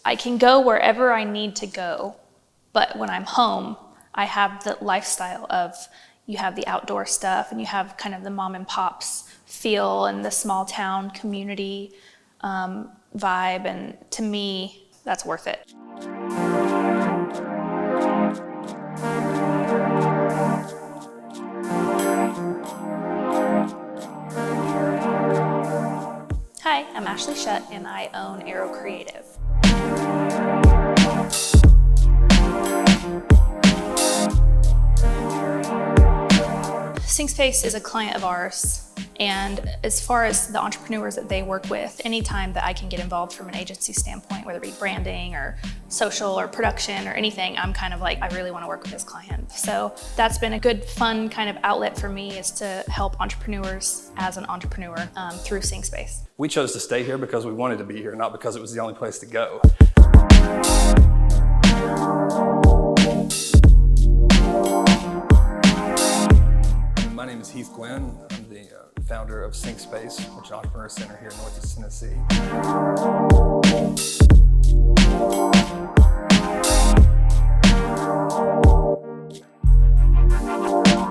I can go wherever I need to go, but when I'm home, I have the lifestyle of, you have the outdoor stuff and you have kind of the mom and pops feel and the small town community vibe, and to me, that's worth it. Hi, I'm Ashley Shutt and I own Aero Creative. SyncSpace is a client of ours, and as far as the entrepreneurs that they work with, anytime that I can get involved from an agency standpoint, whether it be branding or social or production or anything, I'm kind of like, I really want to work with this client. So that's been a good, fun kind of outlet for me, is to help entrepreneurs as an entrepreneur through SyncSpace. We chose to stay here because we wanted to be here, not because it was the only place to go. My name is Heath Gwynn. I'm the founder of SyncSpace, which is an entrepreneur center here in Northeast Tennessee.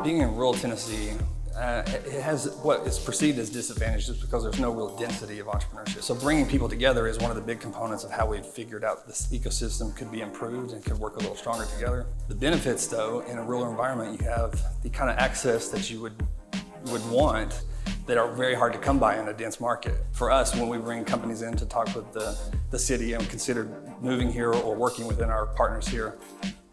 Being in rural Tennessee, it has what is perceived as disadvantages because there's no real density of entrepreneurship. So bringing people together is one of the big components of how we've figured out this ecosystem could be improved and could work a little stronger together. The benefits, though, in a rural environment, you have the kind of access that you would want that are very hard to come by in a dense market. For us, when we bring companies in to talk with the city and consider moving here or working within our partners here,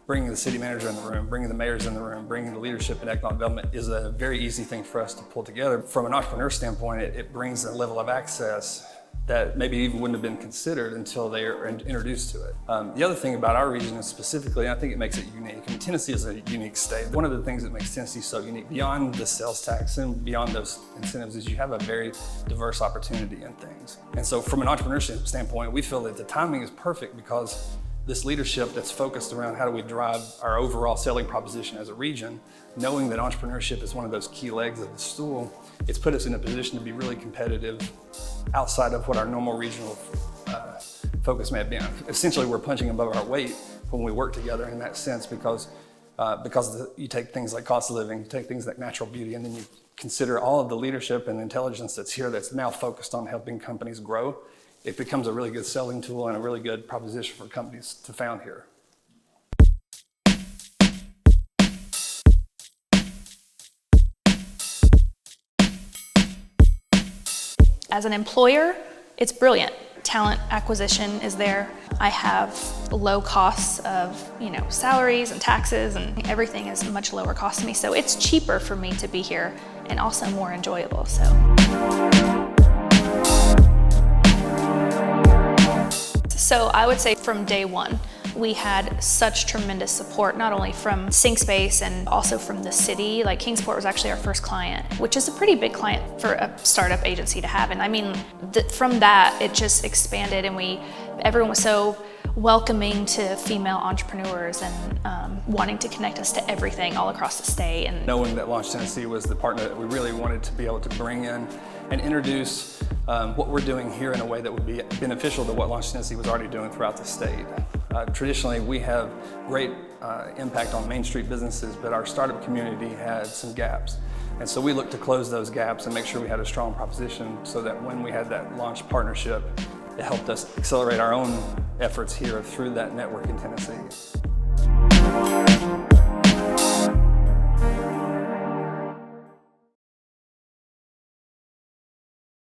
bringing the city manager in the room, bringing the mayors in the room, bringing the leadership in economic development is a very easy thing for us to pull together. From an entrepreneur standpoint, it brings a level of access that maybe even wouldn't have been considered until they are introduced to it. The other thing about our region is specifically, I think it makes it unique. I mean, Tennessee is a unique state. One of the things that makes Tennessee so unique, beyond the sales tax and beyond those incentives, is you have a very diverse opportunity in things. And so from an entrepreneurship standpoint, we feel that the timing is perfect because this leadership that's focused around how do we drive our overall selling proposition as a region, knowing that entrepreneurship is one of those key legs of the stool, it's put us in a position to be really competitive outside of what our normal regional focus may have been. Essentially, we're punching above our weight when we work together in that sense because you take things like cost of living, you take things like natural beauty, and then you consider all of the leadership and intelligence that's here that's now focused on helping companies grow. It becomes a really good selling tool and a really good proposition for companies to found here. As an employer, it's brilliant. Talent acquisition is there. I have low costs of, salaries and taxes, and everything is much lower cost to me. So it's cheaper for me to be here and also more enjoyable. So I would say from day one, we had such tremendous support, not only from SyncSpace and also from the city. Like Kingsport was actually our first client, which is a pretty big client for a startup agency to have. And I mean, from that, it just expanded, and everyone was so welcoming to female entrepreneurs and wanting to connect us to everything all across the state. And knowing that Launch Tennessee was the partner that we really wanted to be able to bring in and introduce what we're doing here in a way that would be beneficial to what Launch Tennessee was already doing throughout the state. Traditionally, we have great impact on Main Street businesses, but our startup community had some gaps. And so we looked to close those gaps and make sure we had a strong proposition so that when we had that launch partnership, it helped us accelerate our own efforts here through that network in Tennessee.